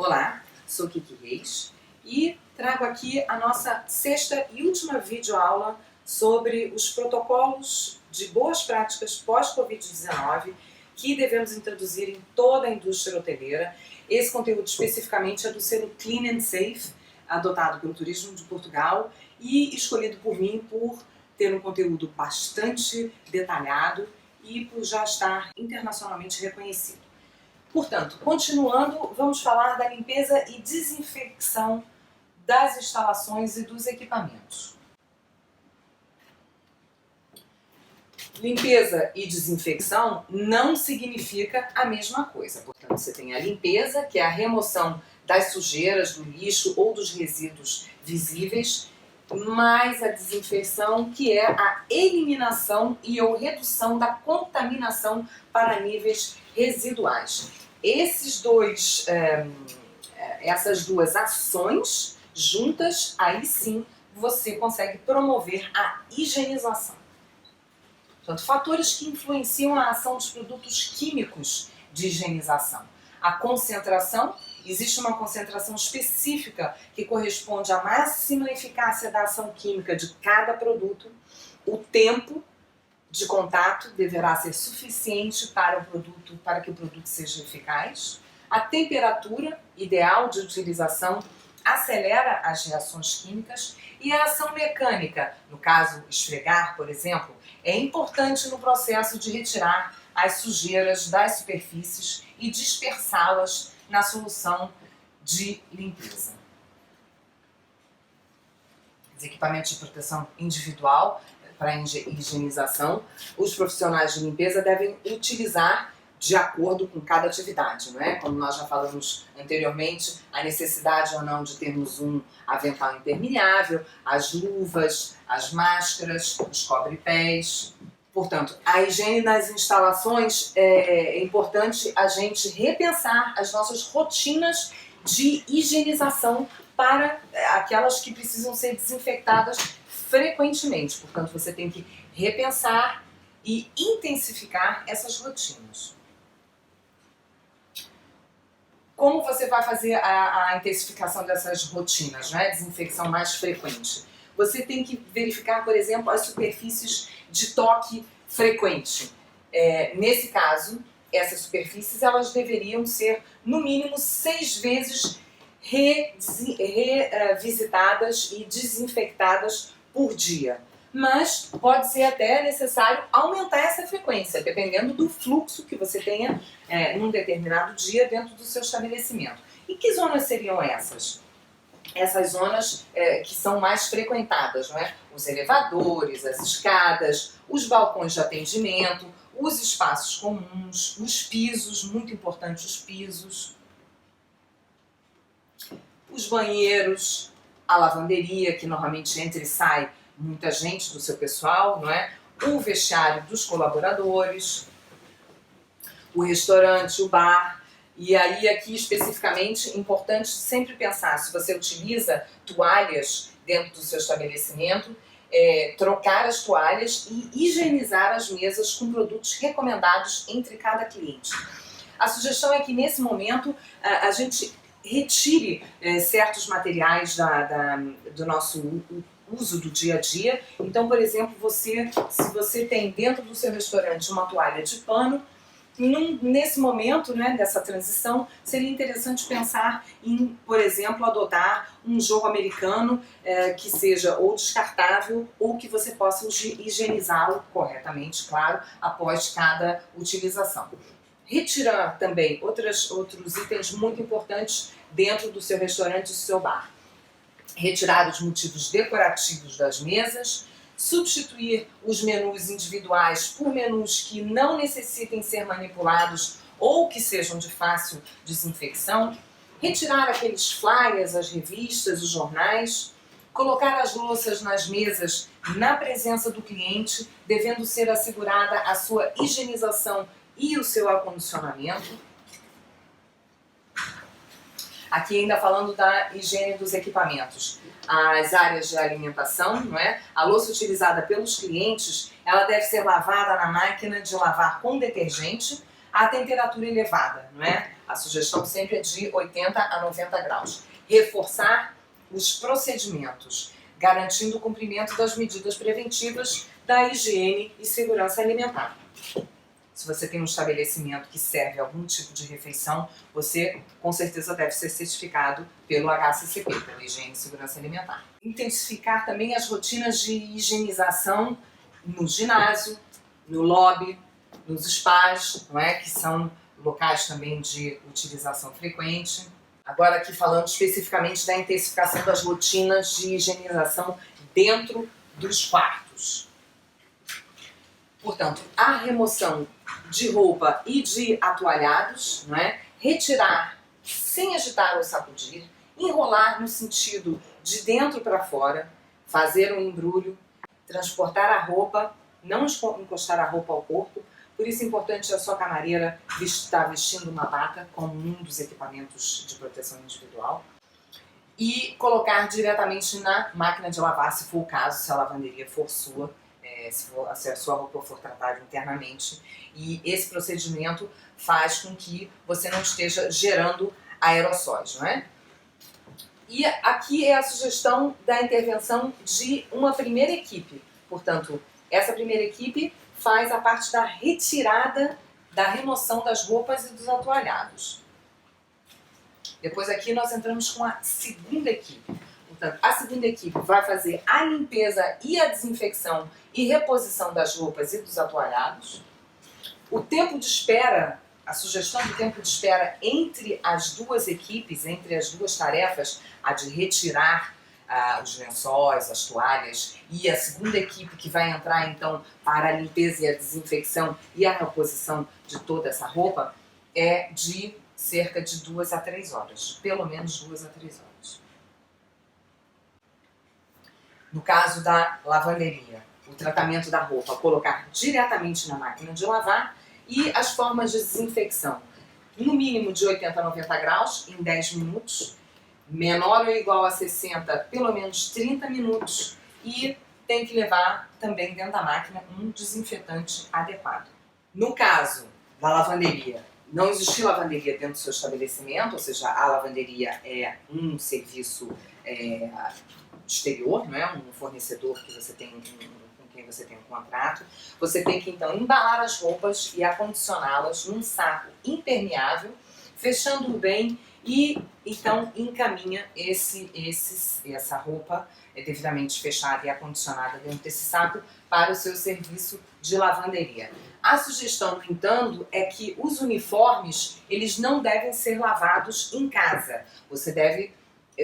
Olá, sou Kiki Reis e trago aqui a nossa sexta e última videoaula sobre os protocolos de boas práticas pós-Covid-19 que devemos introduzir em toda a indústria hoteleira. Esse conteúdo especificamente é do selo Clean and Safe, adotado pelo Turismo de Portugal e escolhido por mim por ter um conteúdo bastante detalhado e por já estar internacionalmente reconhecido. Portanto, continuando, vamos falar da limpeza e desinfecção das instalações e dos equipamentos. Limpeza e desinfecção não significa a mesma coisa. Portanto, você tem a limpeza, que é a remoção das sujeiras, do lixo ou dos resíduos visíveis, mais a desinfecção, que é a eliminação e ou redução da contaminação para níveis residuais. Essas duas ações juntas, aí sim você consegue promover a higienização. Portanto, fatores que influenciam a ação dos produtos químicos de higienização. A concentração, existe uma concentração específica que corresponde à máxima eficácia da ação química de cada produto. O tempo de contato deverá ser suficiente para que o produto seja eficaz. A temperatura ideal de utilização acelera as reações químicas e a ação mecânica, no caso esfregar, por exemplo, é importante no processo de retirar as sujeiras das superfícies e dispersá-las na solução de limpeza. Os equipamentos de proteção individual para higienização, os profissionais de limpeza devem utilizar de acordo com cada atividade, não é? Como nós já falamos anteriormente, a necessidade ou não de termos um avental impermeável, as luvas, as máscaras, os cobre-pés. Portanto, a higiene das instalações é importante a gente repensar as nossas rotinas de higienização para aquelas que precisam ser desinfectadas frequentemente. Portanto, você tem que repensar e intensificar essas rotinas. Como você vai fazer a intensificação dessas rotinas, né? Desinfecção mais frequente? Você tem que verificar, por exemplo, as superfícies de toque frequente. Nesse caso, essas superfícies elas deveriam ser, no mínimo, 6 vezes revisitadas e desinfectadas por dia. Mas pode ser até necessário aumentar essa frequência, dependendo do fluxo que você tenha num determinado dia dentro do seu estabelecimento. E que zonas seriam essas? Essas zonas que são mais frequentadas, não é? Os elevadores, as escadas, os balcões de atendimento, os espaços comuns, os pisos, muito importante os pisos, os banheiros, a lavanderia, que normalmente entra e sai muita gente do seu pessoal, não é? O vestiário dos colaboradores, o restaurante, o bar. E aí aqui especificamente importante sempre pensar, se você utiliza toalhas dentro do seu estabelecimento, trocar as toalhas e higienizar as mesas com produtos recomendados entre cada cliente. A sugestão é que nesse momento a gente retire certos materiais do nosso uso do dia a dia. Então, por exemplo, se você tem dentro do seu restaurante uma toalha de pano, nesse momento, né, dessa transição, seria interessante pensar em, por exemplo, adotar um jogo americano que seja ou descartável ou que você possa higienizá-lo corretamente, claro, após cada utilização. Retirar também outros itens muito importantes dentro do seu restaurante e do seu bar. Retirar os motivos decorativos das mesas, substituir os menus individuais por menus que não necessitem ser manipulados ou que sejam de fácil desinfecção, retirar aqueles flyers, as revistas, os jornais, colocar as louças nas mesas na presença do cliente, devendo ser assegurada a sua higienização e o seu acondicionamento. Aqui ainda falando da higiene dos equipamentos. As áreas de alimentação, não é? A louça utilizada pelos clientes, ela deve ser lavada na máquina de lavar com detergente, A temperatura elevada, não é? A sugestão sempre é de 80 a 90 graus. Reforçar os procedimentos, garantindo o cumprimento das medidas preventivas da higiene e segurança alimentar. Se você tem um estabelecimento que serve algum tipo de refeição, você com certeza deve ser certificado pelo HACCP, pela Higiene e Segurança Alimentar. Intensificar também as rotinas de higienização no ginásio, no lobby, nos spas, não é? Que são locais também de utilização frequente. Agora aqui falando especificamente da intensificação das rotinas de higienização dentro dos quartos. Portanto, a remoção de roupa e de atualhados, não é? Retirar sem agitar ou sacudir, enrolar no sentido de dentro para fora, fazer um embrulho, transportar a roupa, não encostar a roupa ao corpo. Por isso é importante a sua camareira estar vestindo uma bata como um dos equipamentos de proteção individual e colocar diretamente na máquina de lavar, se for o caso, se a lavanderia for sua, se a sua roupa for tratada internamente. E esse procedimento faz com que você não esteja gerando aerossóis, não é? E aqui é a sugestão da intervenção de uma primeira equipe. Portanto, essa primeira equipe faz a parte da retirada, da remoção das roupas e dos atualhados. Depois aqui nós entramos com a segunda equipe. Portanto, a segunda equipe vai fazer a limpeza e a desinfecção e reposição das roupas e dos atualhados. O tempo de espera, a sugestão do tempo de espera entre as duas equipes, entre as duas tarefas, a de retirar os lençóis, as toalhas, e a segunda equipe que vai entrar então para a limpeza e a desinfecção e a reposição de toda essa roupa, é de cerca de 2 a 3 horas, pelo menos 2 a 3 horas. No caso da lavanderia, o tratamento da roupa, colocar diretamente na máquina de lavar, e as formas de desinfecção, no mínimo de 80 a 90 graus em 10 minutos, menor ou igual a 60, pelo menos 30 minutos, e tem que levar também dentro da máquina um desinfetante adequado. No caso da lavanderia, não existe lavanderia dentro do seu estabelecimento, ou seja, a lavanderia é um serviço exterior, não é? Um fornecedor que você tem, com quem você tem um contrato. Você tem que então embalar as roupas e acondicioná-las num saco impermeável, fechando-o bem, e então encaminha essa roupa devidamente fechada e acondicionada dentro desse saco para o seu serviço de lavanderia. A sugestão, no entanto, é que os uniformes eles não devem ser lavados em casa. Você deve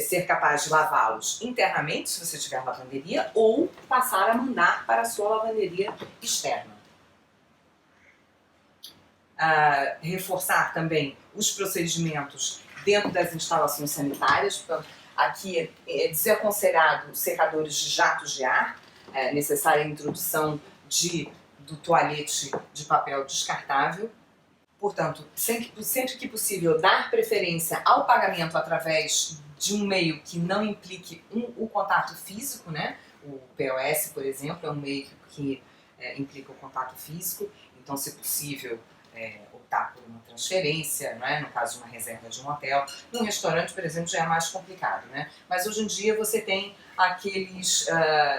ser capaz de lavá-los internamente, se você tiver lavanderia, ou passar a mandar para a sua lavanderia externa. Reforçar também os procedimentos dentro das instalações sanitárias. Portanto, aqui é desaconselhado secadores de jatos de ar, é necessária a introdução do toalete de papel descartável. Portanto, sempre que possível, dar preferência ao pagamento através de um meio que não implique o contato físico, né? O POS, por exemplo, é um meio que implica o contato físico, então, se possível, optar por uma transferência, né? No caso de uma reserva de um hotel. Num restaurante, por exemplo, já é mais complicado, né? Mas hoje em dia você tem aqueles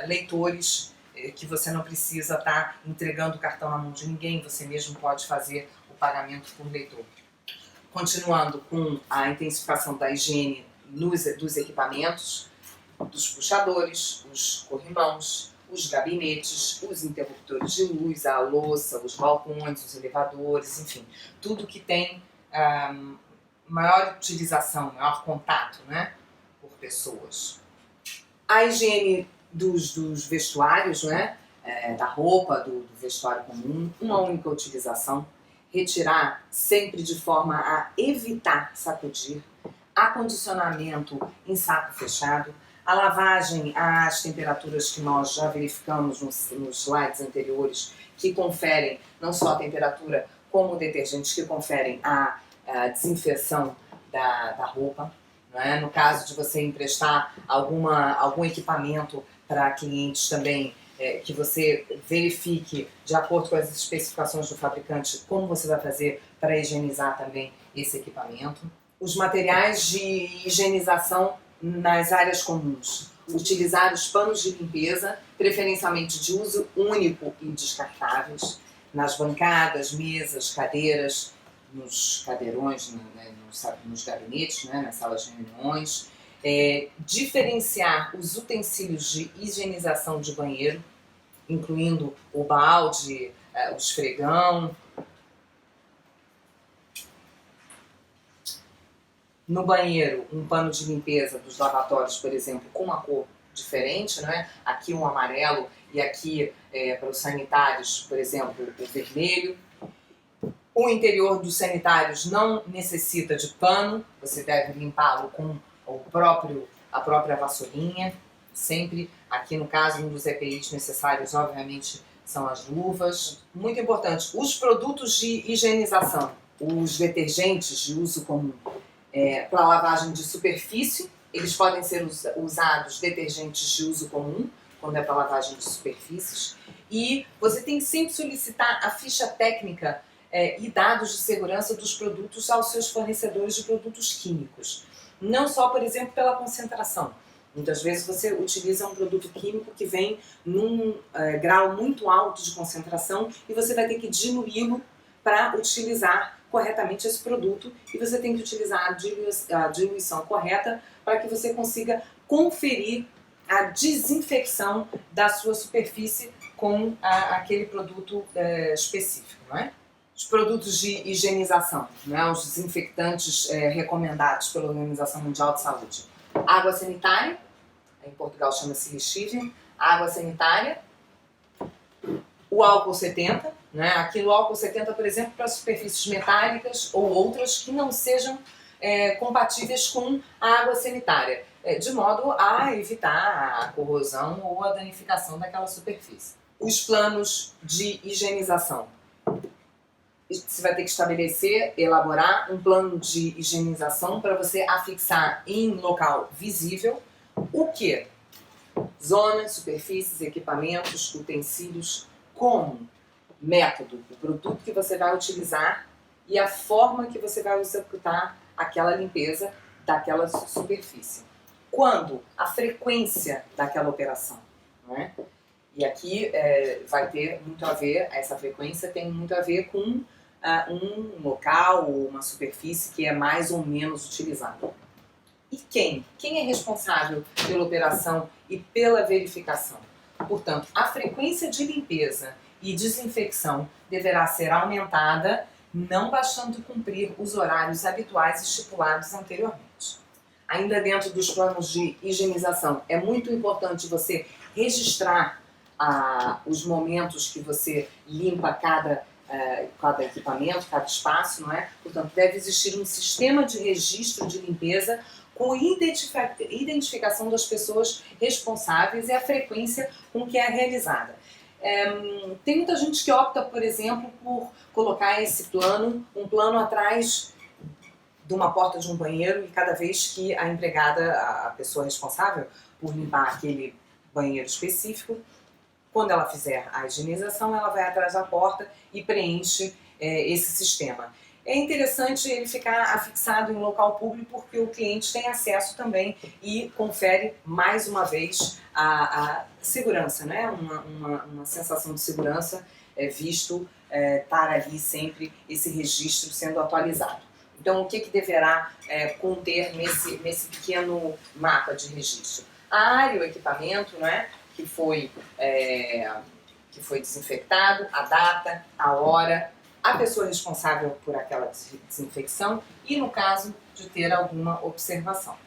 leitores que você não precisa estar entregando o cartão na mão de ninguém, você mesmo pode fazer o pagamento por leitor. Continuando com a intensificação da higiene dos equipamentos, dos puxadores, os corrimãos, os gabinetes, os interruptores de luz, a louça, os balcões, os elevadores, enfim, tudo que tem maior utilização, maior contato, né, por pessoas. A higiene dos vestuários, né, da roupa, do vestuário comum, uma única utilização, retirar sempre de forma a evitar sacudir, acondicionamento em saco fechado, a lavagem às temperaturas que nós já verificamos nos slides anteriores, que conferem não só a temperatura, como detergentes que conferem a desinfecção da roupa. Não é? No caso de você emprestar algum equipamento para clientes também que você verifique, de acordo com as especificações do fabricante, como você vai fazer para higienizar também esse equipamento. Os materiais de higienização nas áreas comuns. Utilizar os panos de limpeza, preferencialmente de uso único e descartáveis, nas bancadas, mesas, cadeiras, nos cadeirões, nos gabinetes, nas salas de reuniões. Diferenciar os utensílios de higienização de banheiro, incluindo o balde, o esfregão. No banheiro, um pano de limpeza dos lavatórios, por exemplo, com uma cor diferente, aqui um amarelo e aqui para os sanitários, por exemplo, o vermelho. O interior dos sanitários não necessita de pano, você deve limpá-lo com a própria vassourinha. Sempre, aqui no caso, um dos EPIs necessários, obviamente, são as luvas. Muito importante, os produtos de higienização, os detergentes de uso comum, para lavagem de superfície, eles podem ser usados detergentes de uso comum, quando é para lavagem de superfícies. E você tem que sempre solicitar a ficha técnica e dados de segurança dos produtos aos seus fornecedores de produtos químicos. Não só, por exemplo, pela concentração. Muitas vezes você utiliza um produto químico que vem num grau muito alto de concentração e você vai ter que diluí-lo para utilizar corretamente esse produto, e você tem que utilizar a diluição correta para que você consiga conferir a desinfecção da sua superfície com aquele produto específico, Os produtos de higienização, os desinfectantes recomendados pela Organização Mundial de Saúde. Água sanitária, em Portugal chama-se lixívia, água sanitária, o álcool 70, aqui o álcool 70, por exemplo, para superfícies metálicas ou outras que não sejam compatíveis com a água sanitária, de modo a evitar a corrosão ou a danificação daquela superfície. Os planos de higienização. Você vai ter que estabelecer, elaborar um plano de higienização para você afixar em local visível o que? Zonas, superfícies, equipamentos, utensílios, como método, o produto que você vai utilizar e a forma que você vai executar aquela limpeza daquela superfície. Quando? A frequência daquela operação, E aqui vai ter muito a ver, essa frequência tem muito a ver com um local ou uma superfície que é mais ou menos utilizada. E quem? Quem é responsável pela operação e pela verificação? Portanto, a frequência de limpeza e desinfecção deverá ser aumentada, não bastando cumprir os horários habituais estipulados anteriormente. Ainda dentro dos planos de higienização, é muito importante você registrar os momentos que você limpa cada equipamento, cada espaço, Portanto, deve existir um sistema de registro de limpeza com identificação das pessoas responsáveis e a frequência com que é realizada. Tem muita gente que opta, por exemplo, por colocar um plano atrás de uma porta de um banheiro, e cada vez que a empregada, a pessoa responsável por limpar aquele banheiro específico, quando ela fizer a higienização, ela vai atrás da porta e preenche esse sistema. É interessante ele ficar afixado em local público porque o cliente tem acesso também e confere mais uma vez a segurança, uma sensação de segurança, visto estar ali sempre esse registro sendo atualizado. Então, o que deverá conter nesse pequeno mapa de registro? A área, o equipamento, que foi desinfectado, a data, a hora, a pessoa responsável por aquela desinfecção e, no caso, de ter alguma observação.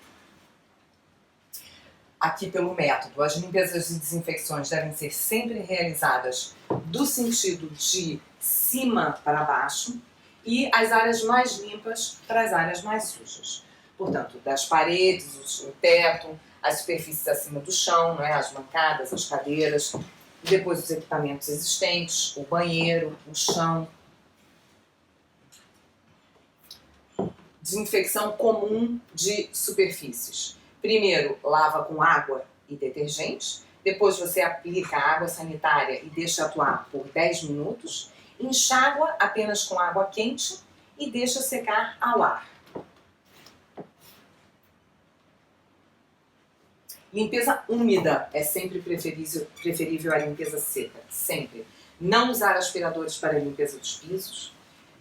Aqui pelo método, as limpezas e desinfecções devem ser sempre realizadas do sentido de cima para baixo e as áreas mais limpas para as áreas mais sujas. Portanto, das paredes, o teto, as superfícies acima do chão, as bancadas, as cadeiras, depois os equipamentos existentes, o banheiro, o chão. Desinfecção comum de superfícies. Primeiro, lava com água e detergente. Depois você aplica a água sanitária e deixa atuar por 10 minutos. Enxágua apenas com água quente e deixa secar ao ar. Limpeza úmida é sempre preferível à limpeza seca, sempre. Não usar aspiradores para a limpeza dos pisos,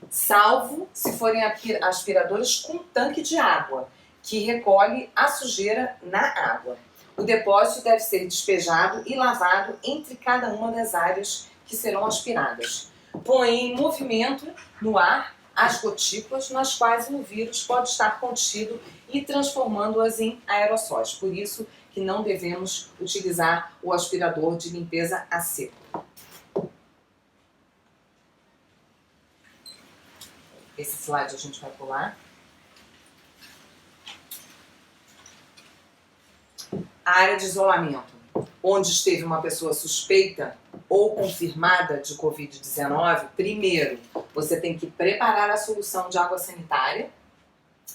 salvo se forem aspiradores com tanque de água, que recolhe a sujeira na água. O depósito deve ser despejado e lavado entre cada uma das áreas que serão aspiradas. Põe em movimento no ar as gotículas nas quais o vírus pode estar contido e transformando-as em aerossóis. Por isso que não devemos utilizar o aspirador de limpeza a seco. Esse slide a gente vai pular. A área de isolamento, onde esteve uma pessoa suspeita ou confirmada de Covid-19, primeiro você tem que preparar a solução de água sanitária,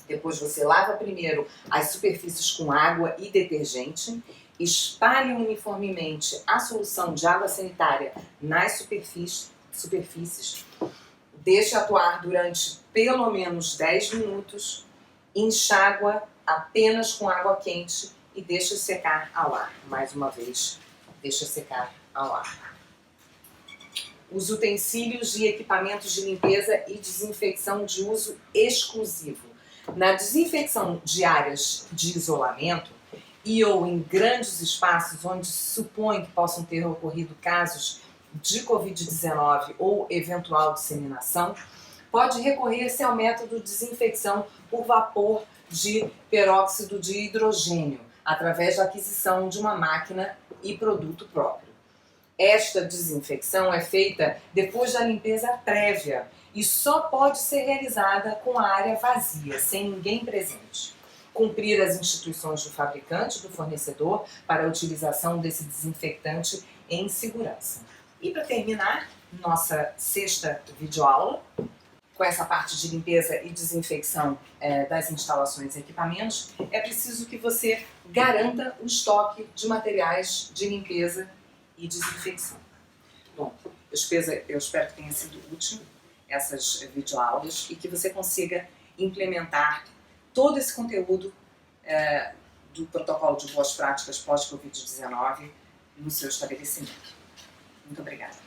depois você lava primeiro as superfícies com água e detergente, espalhe uniformemente a solução de água sanitária nas superfícies, deixe atuar durante pelo menos 10 minutos, enxágua apenas com água quente e deixa secar ao ar. Mais uma vez, deixa secar ao ar. Os utensílios e equipamentos de limpeza e desinfecção de uso exclusivo. Na desinfecção de áreas de isolamento e ou em grandes espaços onde se supõe que possam ter ocorrido casos de Covid-19 ou eventual disseminação, pode recorrer-se ao método de desinfecção por vapor de peróxido de hidrogênio, através da aquisição de uma máquina e produto próprio. Esta desinfecção é feita depois da limpeza prévia e só pode ser realizada com a área vazia, sem ninguém presente. Cumprir as instruções do fabricante, do fornecedor, para a utilização desse desinfectante em segurança. E para terminar, nossa sexta videoaula, com essa parte de limpeza e desinfecção das instalações e equipamentos, é preciso que você garanta o estoque de materiais de limpeza e desinfecção. Bom, eu espero que tenha sido útil essas videoaulas e que você consiga implementar todo esse conteúdo do protocolo de boas práticas pós-Covid-19 no seu estabelecimento. Muito obrigada.